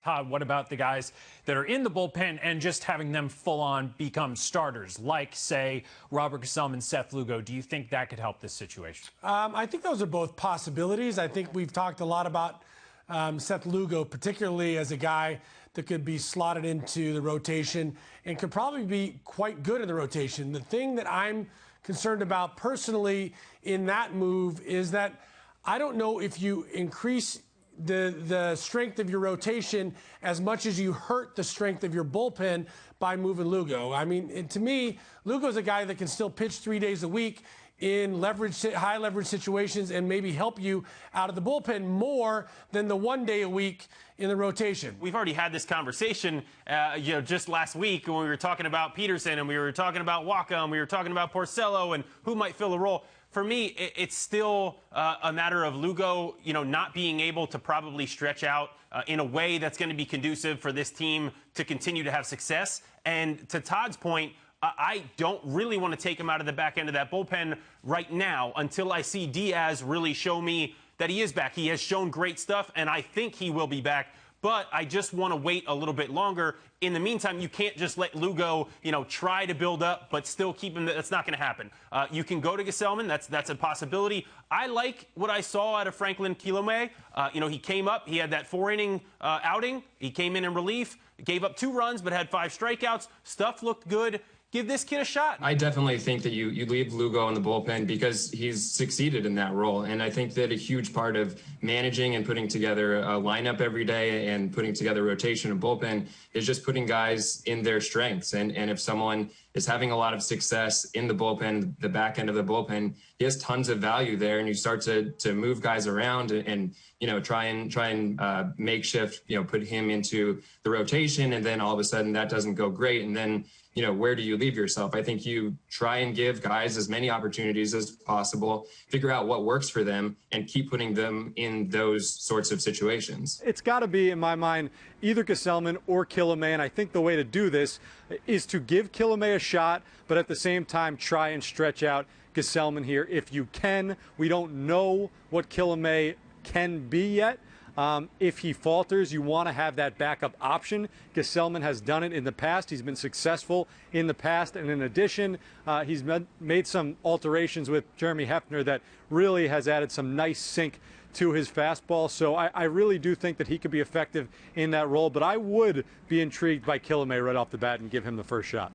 Todd, what about the guys that are in the bullpen and just having them full-on become starters, like, say, Robert Gsellman, Seth Lugo? Do you think that could help this situation? I think those are both possibilities. I think we've talked a lot about Seth Lugo, particularly as a guy that could be slotted into the rotation and could probably be quite good in the rotation. The thing that I'm concerned about personally in that move is that I don't know if you increase the strength of your rotation as much as you hurt the strength of your bullpen by moving Lugo. I mean, to me, Lugo's a guy that can still pitch 3 days a week in high leverage situations and maybe help you out of the bullpen more than the 1 day a week in the rotation. We've already had this conversation, just last week when we were talking about Peterson and we were talking about Wacha and we were talking about Porcello and who might fill the role. For me, it's still a matter of Lugo, not being able to probably stretch out in a way that's going to be conducive for this team to continue to have success. And to Todd's point, I don't really want to take him out of the back end of that bullpen right now until I see Diaz really show me that he is back. He has shown great stuff, and I think he will be back. But I just want to wait a little bit longer. In the meantime, you can't just let Lugo, try to build up, but still keep him. That's not going to happen. You can go to Gsellman. That's a possibility. I like what I saw out of Franklin Kilome. He came up. He had that 4-inning outing. He came in relief, gave up 2 runs, but had 5 strikeouts. Stuff looked good. Give this kid a shot. I definitely think that you leave Lugo in the bullpen because he's succeeded in that role. And I think that a huge part of managing and putting together a lineup every day and putting together rotation and bullpen is just putting guys in their strengths. And if someone is having a lot of success in the bullpen, the back end of the bullpen, he has tons of value there. And you start to move guys around and try and makeshift, put him into the rotation. And then all of a sudden that doesn't go great. And then, where do you leave yourself? I think you try and give guys as many opportunities as possible, figure out what works for them, and keep putting them in those sorts of situations. It's got to be, in my mind, either Gsellman or Kilome, and I think the way to do this is to give Kilome a shot, but at the same time try and stretch out Gsellman here if you can. We don't know what Kilome can be yet. If he falters, you want to have that backup option. Gsellman has done it in the past. He's been successful in the past. And in addition, he's made some alterations with Jeremy Hefner that really has added some nice sink to his fastball. So I really do think that he could be effective in that role. But I would be intrigued by Kilome right off the bat and give him the first shot.